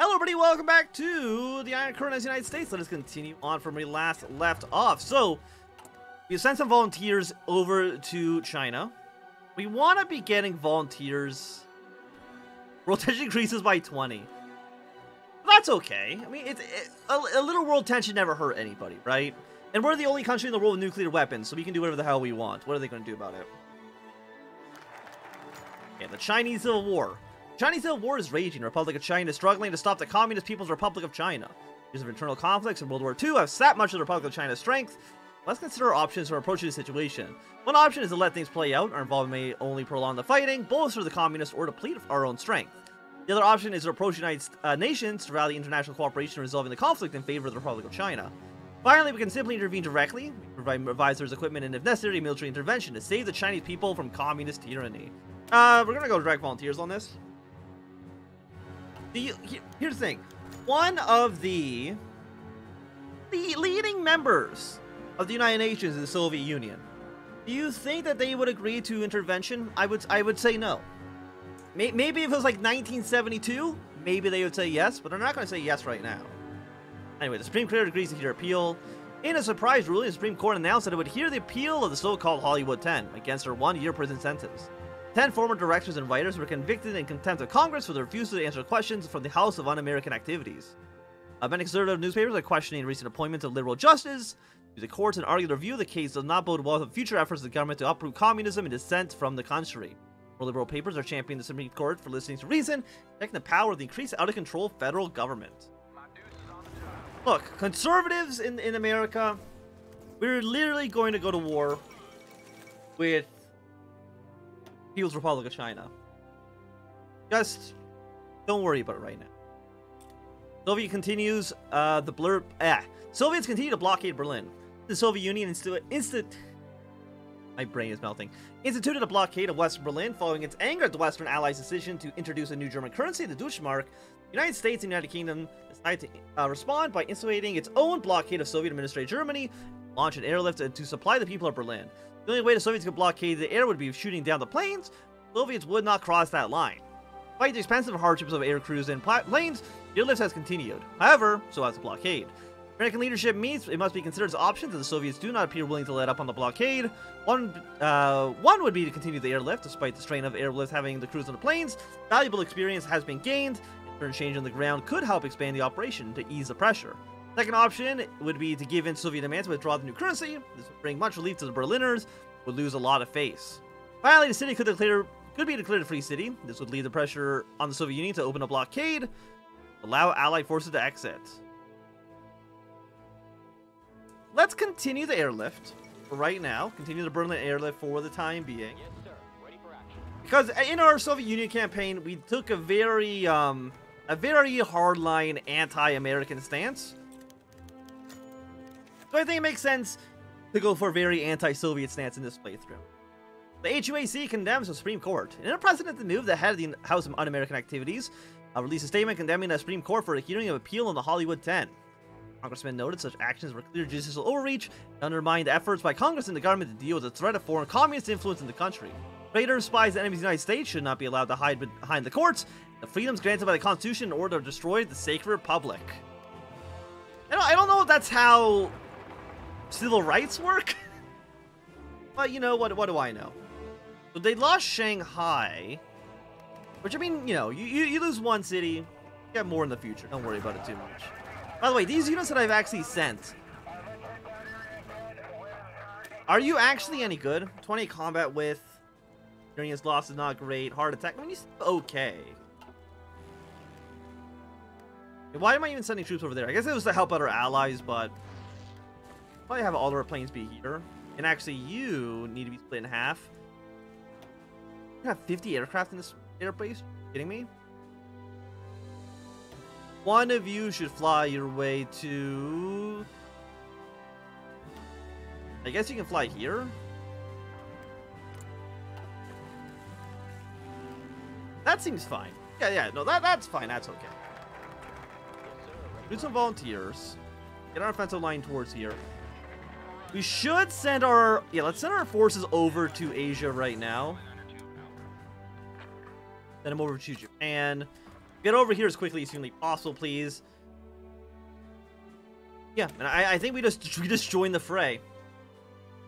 Hello everybody, welcome back to the Iron Curtain of the United States. Let us continue on from where we last left off. So, we sent some volunteers over to China. We want to be getting volunteers. World tension increases by 20. That's okay. I mean, a little world tension never hurt anybody, right? And we're the only country in the world with nuclear weapons, so we can do whatever the hell we want. What are they going to do about it? Okay, the Chinese Civil War. The Chinese Civil War is raging. The Republic of China is struggling to stop the Communist People's Republic of China. Years of internal conflicts in World War II have sapped much of the Republic of China's strength. Let's consider our options for approaching the situation. One option is to let things play out. Our involvement may only prolong the fighting, bolster the communists, or deplete our own strength. The other option is to approach the United Nations to rally international cooperation in resolving the conflict in favor of the Republic of China. Finally, we can simply intervene directly, provide advisors, equipment, and if necessary, military intervention to save the Chinese people from communist tyranny. We're gonna go direct volunteers on this. Here's the thing. One of the leading members of the United Nations is the Soviet Union. Do you think that they would agree to intervention? I would say no. Maybe if it was like 1972, maybe they would say yes, but they're not going to say yes right now. Anyway, the Supreme Court agrees to hear appeal. In a surprise ruling, the Supreme Court announced that it would hear the appeal of the so-called Hollywood 10 against their one-year prison sentence. 10 former directors and writers were convicted in contempt of Congress for their refusal to answer questions from the House of Un-American Activities. Many conservative newspapers are questioning recent appointments of liberal justices. The courts and argued the review of the case does not bode well for future efforts of the government to uproot communism and dissent from the country. More liberal papers are championing the Supreme Court for listening to reason, protecting the power of the increased out-of-control federal government. Look, conservatives in America, we're literally going to go to war with People's Republic of China. Just don't worry about it right now. Soviets continue to blockade Berlin. The Soviet Union my brain is melting. Instituted a blockade of West Berlin following its anger at the Western Allies' decision to introduce a new German currency, the Deutschmark. The United States and the United Kingdom decided to respond by instituting its own blockade of Soviet-administered Germany, launch an airlift to supply the people of Berlin. The only way the Soviets could blockade the air would be shooting down the planes. The Soviets would not cross that line. Despite the expensive hardships of air crews and planes, the airlift has continued. However, so has the blockade. American leadership means it must be considered as options that the Soviets do not appear willing to let up on the blockade. One would be to continue the airlift, despite the strain of airlift having the crews on the planes. Valuable experience has been gained. A certain change on the ground could help expand the operation to ease the pressure. Second option would be to give in Soviet demands to withdraw the new currency. This would bring much relief to the Berliners, who would lose a lot of face. Finally, the city could be declared a free city. This would lead the pressure on the Soviet Union to open a blockade, allow Allied forces to exit. Let's continue the airlift for right now. Continue the Berlin Airlift for the time being. Yes, sir. Ready for action. Because in our Soviet Union campaign, we took a very hardline anti-American stance. So I think it makes sense to go for a very anti-Soviet stance in this playthrough. The HOI4 condemns the Supreme Court. In a unprecedented move, the head of the House of Un-American Activities released a statement condemning the Supreme Court for a hearing of appeal on the Hollywood 10. Congressman noted such actions were clear judicial overreach and undermined efforts by Congress and the government to deal with the threat of foreign communist influence in the country. Traitors, spies, and enemies of the United States should not be allowed to hide behind the courts. The freedoms granted by the Constitution in order to destroy the sacred republic. I don't know if that's how civil rights work. But you know, what do I know? So they lost Shanghai. Which, I mean, you know, you lose one city, you get more in the future. Don't worry about it too much. By the way, these units that I've actually sent, are you actually any good? 20 combat with, experience loss is not great, hard attack, I mean, he's okay. Why am I even sending troops over there? I guess it was to help out our allies, but probably have all of our planes be here. And actually, you need to be split in half. You have 50 aircraft in this airbase? Are you kidding me? One of you should fly your way to... I guess you can fly here? That seems fine. Yeah, no, that's fine. That's okay. Do some volunteers. Get our offensive line towards here. We should send our... Yeah, let's send our forces over to Asia right now. Send them over to Japan. Get over here as quickly as humanly possible, please. Yeah, and I think we just joined the fray.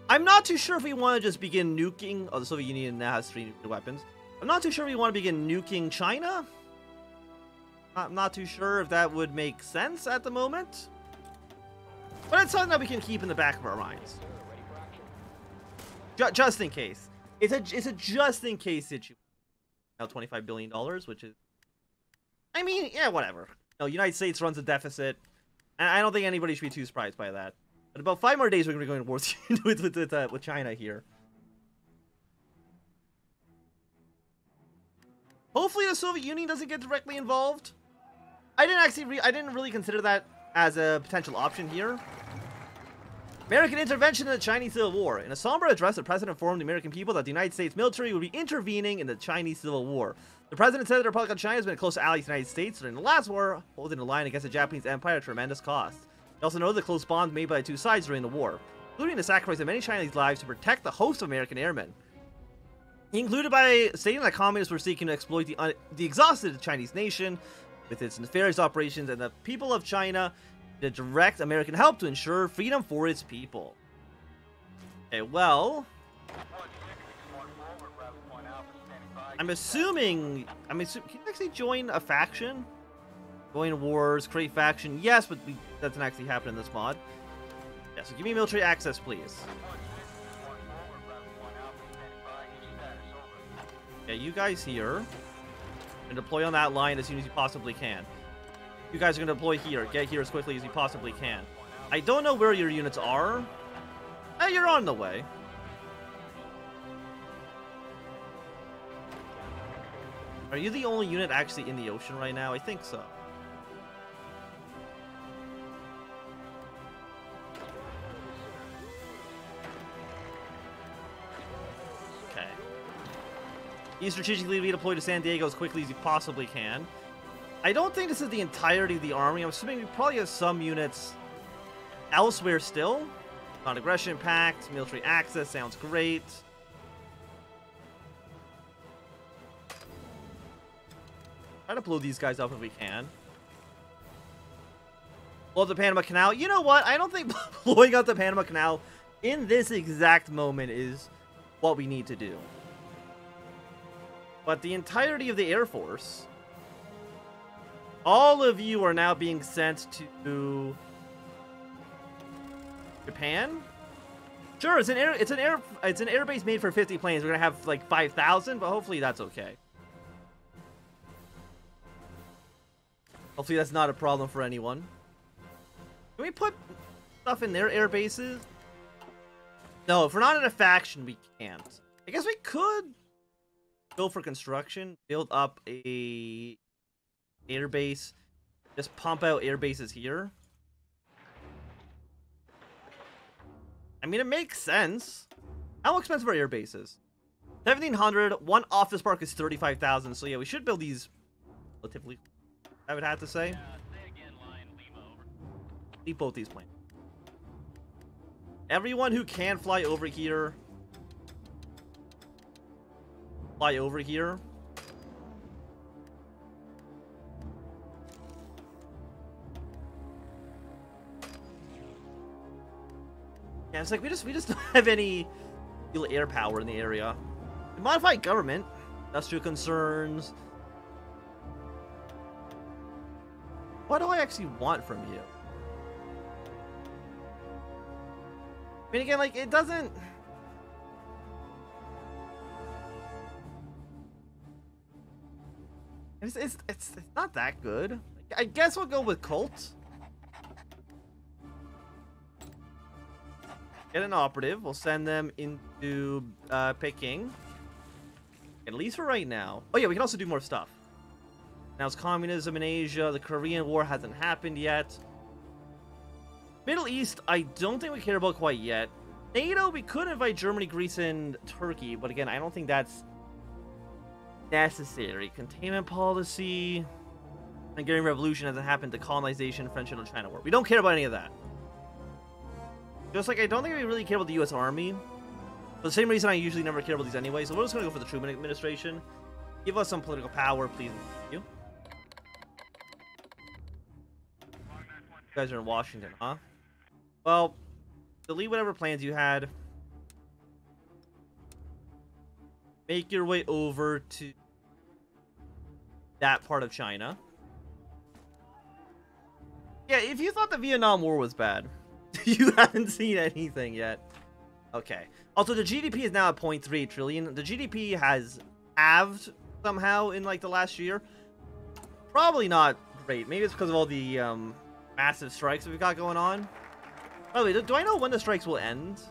I'm not too sure if we want to just begin nuking. Oh, the Soviet Union now has 3 nuclear weapons. I'm not too sure we want to begin nuking China. I'm not too sure if that would make sense at the moment. But it's something that we can keep in the back of our minds. Just in case. It's a just in case situation. Now $25 billion, which is... I mean, yeah, whatever. No, United States runs a deficit. And I don't think anybody should be too surprised by that. But about 5 more days, we're going to be going to war with China here. Hopefully the Soviet Union doesn't get directly involved. I didn't really consider that as a potential option here. American intervention in the Chinese Civil War. In a somber address, the president informed the American people that the United States military would be intervening in the Chinese Civil War. The president said the Republic of China has been a close ally to the United States during the last war, holding the line against the Japanese Empire at tremendous cost. He also noted the close bonds made by the two sides during the war, including the sacrifice of many Chinese lives to protect the host of American airmen. He included by stating that communists were seeking to exploit the exhausted Chinese nation with its nefarious operations and the people of China to direct American help to ensure freedom for its people. Okay, well... I'm assuming... can you actually join a faction? Join wars, create faction. Yes, but that doesn't actually happen in this mod. Yeah, so give me military access, please. Yeah, you guys here. And deploy on that line as soon as you possibly can. You guys are going to deploy here. Get here as quickly as you possibly can. I don't know where your units are. You're on the way. Are you the only unit actually in the ocean right now? I think so. Okay. You strategically redeploy to San Diego as quickly as you possibly can. I don't think this is the entirety of the army. I'm assuming we probably have some units elsewhere still. Non-aggression pact, military access sounds great. Try to blow these guys up if we can. Blow up the Panama Canal. You know what? I don't think blowing up the Panama Canal in this exact moment is what we need to do. But the entirety of the Air Force, all of you are now being sent to Japan. Sure, it's an air base made for 50 planes. We're gonna have like 5,000, but hopefully that's okay. Hopefully that's not a problem for anyone. Can we put stuff in their air bases? No, if we're not in a faction, we can't. I guess we could go for construction, build up a air base, just pump out air bases here. I mean, it makes sense. How expensive are air bases? 1,700. One office park is 35,000. So yeah, we should build these relatively, I would have to say. Leave both these planes. Everyone who can fly over here, fly over here. Yeah, it's like we just don't have any real air power in the area. Modified government, industrial concerns. What do I actually want from you? I mean, again, like, it doesn't... It's not that good. I guess we'll go with Colt. Get an operative. We'll send them into Peking. At least for right now. Oh yeah, we can also do more stuff. Now it's communism in Asia. The Korean War hasn't happened yet. Middle East, I don't think we care about quite yet. NATO, we could invite Germany, Greece, and Turkey, but again, I don't think that's necessary. Containment policy. Hungarian Revolution hasn't happened. The colonization, French Indochina War. We don't care about any of that. Just like I don't think we really care about the U.S. Army. For the same reason I usually never care about these anyway, so we're just going to go for the Truman administration. Give us some political power, please. Thank you. You guys are in Washington, huh? Well, delete whatever plans you had. Make your way over to that part of China. Yeah, if you thought the Vietnam War was bad, you haven't seen anything yet. Okay. Also, the GDP is now at 0.3 trillion. The GDP has halved somehow in like the last year. Probably not great. Maybe it's because of all the massive strikes that we've got going on. By the way, do I know when the strikes will end?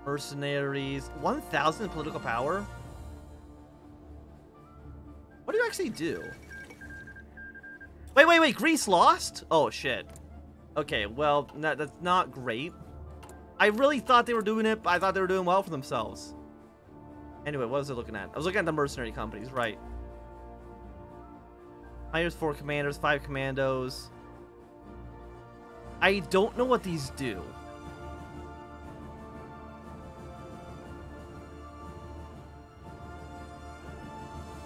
Mercenaries. 1,000 political power? What do you actually do? Wait. Greece lost? Oh, shit. Okay, well, that's not great. I really thought they were doing it. I thought they were doing well for themselves. Anyway, what was I looking at? I was looking at the Mercenary Companies, right. Hires 4 commanders, 5 commandos. I don't know what these do.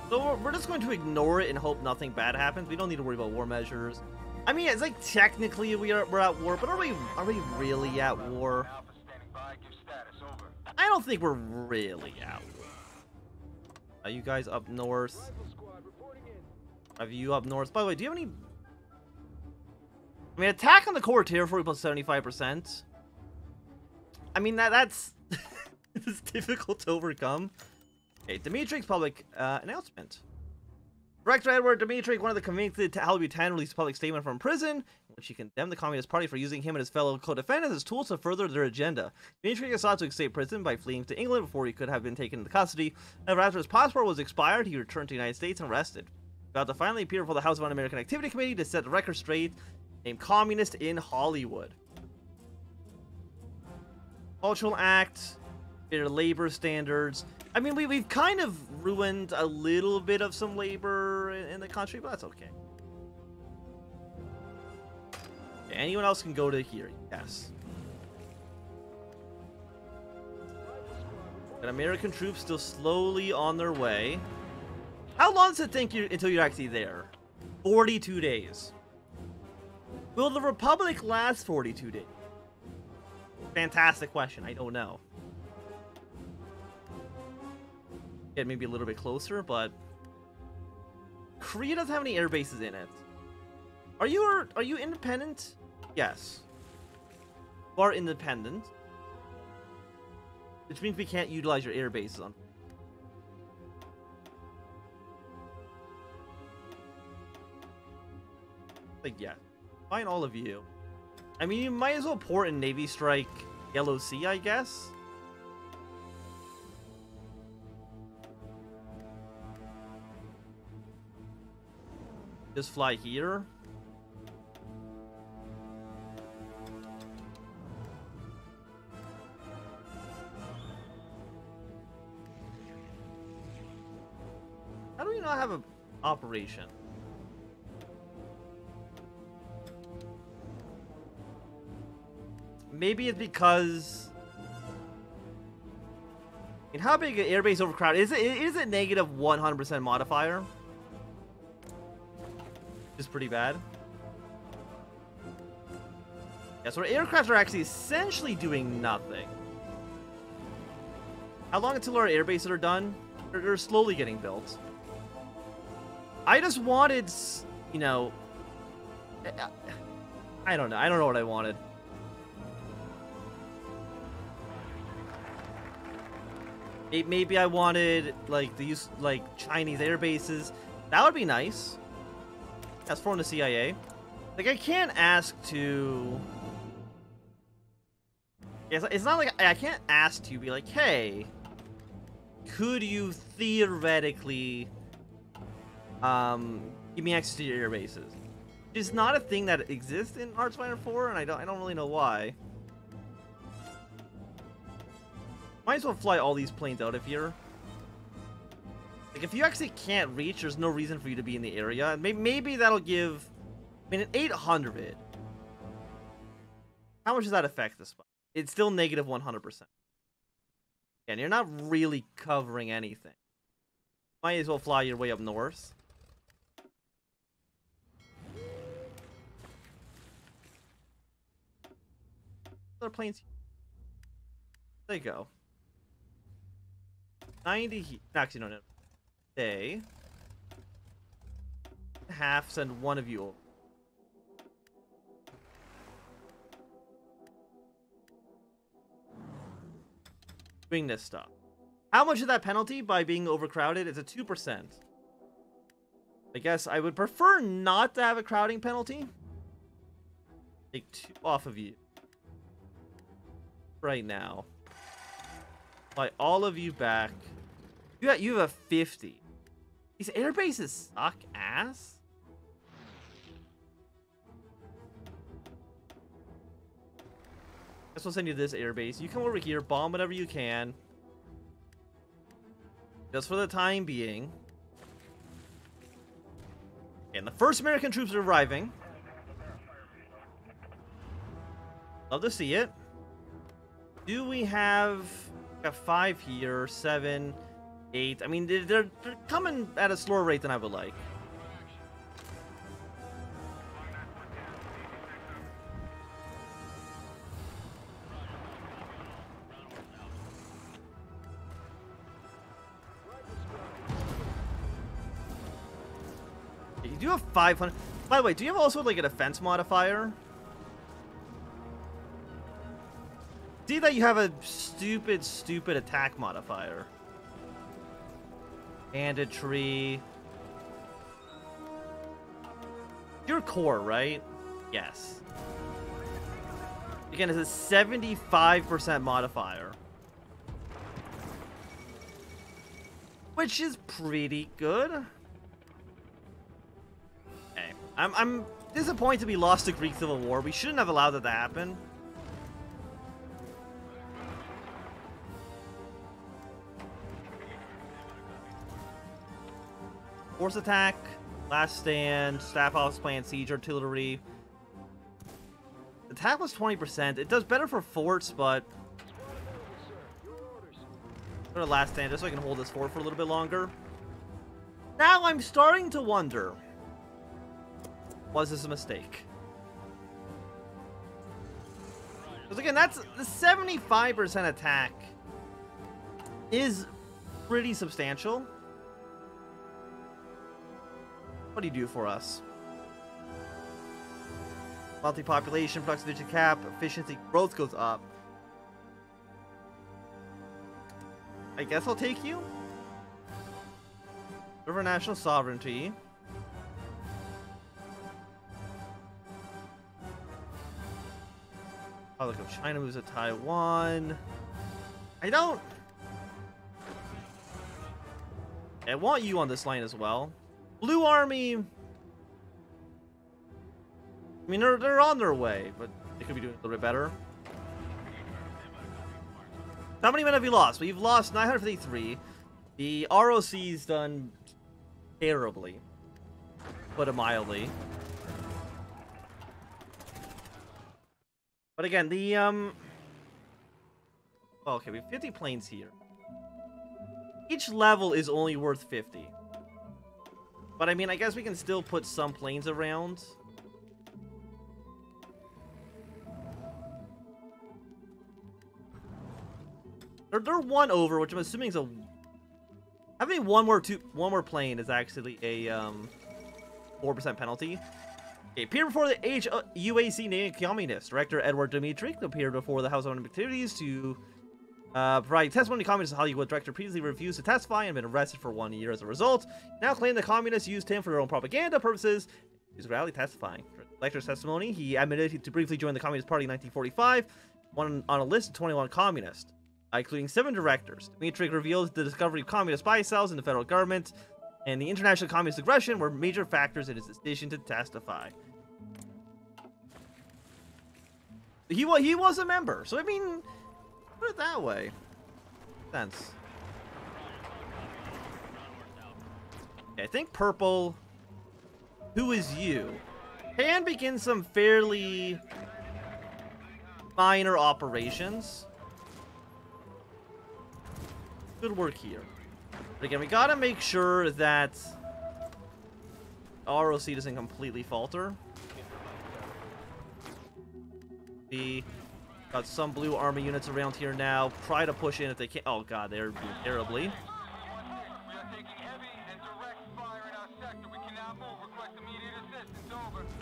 So we're just going to ignore it and hope nothing bad happens. We don't need to worry about war measures. I mean, it's like technically we're at war, but are we really at war? I don't think we're really at war. Are you guys up north? Are you up north? By the way, do you have any? I mean, attack on the core territory plus 75%. I mean that's it's difficult to overcome. Okay, Dimitri's public announcement. Director Edward Dimitri, one of the convicted WWII, released a public statement from prison in which he condemned the Communist Party for using him and his fellow co-defendants as tools to further their agenda. Dimitri sought to escape prison by fleeing to England before he could have been taken into custody. However, after his passport was expired, he returned to the United States and arrested. About to finally appear before the House of Un-American Activity Committee to set the record straight, named Communist in Hollywood. Cultural Act, better labor standards. I mean, we've kind of ruined a little bit of some labor in the country, but that's okay. Okay, anyone else can go to here? Yes. And American troops still slowly on their way. How long does it take you until you're actually there? 42 days. Will the Republic last 42 days? Fantastic question. I don't know. Get maybe a little bit closer, but Korea doesn't have any air bases in it. Are you independent? Yes. You are independent, which means we can't utilize your air bases on. Like, yeah, fine, all of you. I mean, you might as well port in Navy Strike Yellow Sea, I guess. Just fly here. How do we not have an operation? Maybe it's because... I mean, how big an airbase overcrowded? Is it negative 100% modifier? Is pretty bad. Yeah, so our aircraft are actually essentially doing nothing. How long until our air bases are done? They're slowly getting built. I just wanted, you know... I don't know. I don't know what I wanted. Maybe I wanted, like, the use, like, Chinese air bases. That would be nice. That's from the CIA. Like, I can't ask to... It's not like I can't ask to be like, hey, could you theoretically give me access to your air bases? It's not a thing that exists in Hearts of Iron 4, and I don't really know why. Might as well fly all these planes out of here. Like, if you actually can't reach, there's no reason for you to be in the area. Maybe that'll give... I mean, an 800... How much does that affect this spot? It's still negative 100%. And you're not really covering anything. Might as well fly your way up north. Other planes. There you go. 90. Actually, no. Stay. Half send one of you over. Doing this stuff. How much is that penalty by being overcrowded? It's a 2%. I guess I would prefer not to have a crowding penalty. Take 2 off of you. Right now. Fly all of you back. You have a 50. These air bases suck ass. Guess we'll send you this airbase. You come over here, bomb whatever you can. Just for the time being. And the first American troops are arriving. Love to see it. Do we have a 5 here, 7, 8? I mean, they're coming at a slower rate than I would like. You do have 500. By the way, do you have also like a defense modifier? See that you have a stupid attack modifier. Banditry. Your core, right? Yes. Again, it's a 75% modifier. Which is pretty good. Okay. I'm disappointed we lost the Greek Civil War. We shouldn't have allowed that to happen. Force attack, last stand, staff house plan, siege artillery. Attack was 20%. It does better for forts, but go to last stand just so I can hold this fort for a little bit longer. Now I'm starting to wonder, was this a mistake? Because again, that's the 75% attack is pretty substantial. What do you do for us? Multi-population, flexibility cap, efficiency, growth goes up. I guess I'll take you. River national sovereignty. Oh, look, if China moves to Taiwan. I want you on this line as well. Blue Army. I mean, they're on their way, but they could be doing a little bit better. How many men have you lost? Well, you've lost 953. The ROC's done terribly, put it mildly. But again, the well, okay, we have 50 planes here. Each level is only worth 50. But I mean, I guess we can still put some planes around. They're one over, which I'm assuming is a. Having one more plane is actually a 4% penalty. Okay, appeared before the HUAC named Communist. Director Edward Dmitrik appeared before the House of Activities to provide testimony to Communist Hollywood. Director previously refused to testify and been arrested for 1 year as a result. Now claimed the Communists used him for their own propaganda purposes. He was rarely testifying. For the lecture's testimony, he admitted to briefly join the Communist Party in 1945, on a list of 21 communists, including 7 directors. Dmitrik revealed the discovery of communist spy cells in the federal government and the international communist aggression were major factors in his decision to testify. He was a member, so I mean, put it that way. Sense. Okay, I think purple. Who is you? Can begin some fairly minor operations. Good work here. But again, we gotta make sure that ROC doesn't completely falter. We got some blue army units around here now. Try to push in if they can. Oh god, they're doing terribly.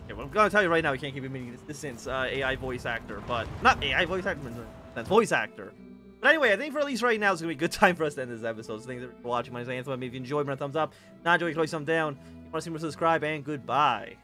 Okay, well, I'm gonna tell you right now, we can't keep immediate distance. AI voice actor, but not AI voice actor. That's voice actor. But anyway, I think for at least right now, it's gonna be a good time for us to end this episode. So thanks for watching. My name is Anthem. If you enjoyed, give me a thumbs up. Not enjoy, click some down. If you want to see more, subscribe, and goodbye.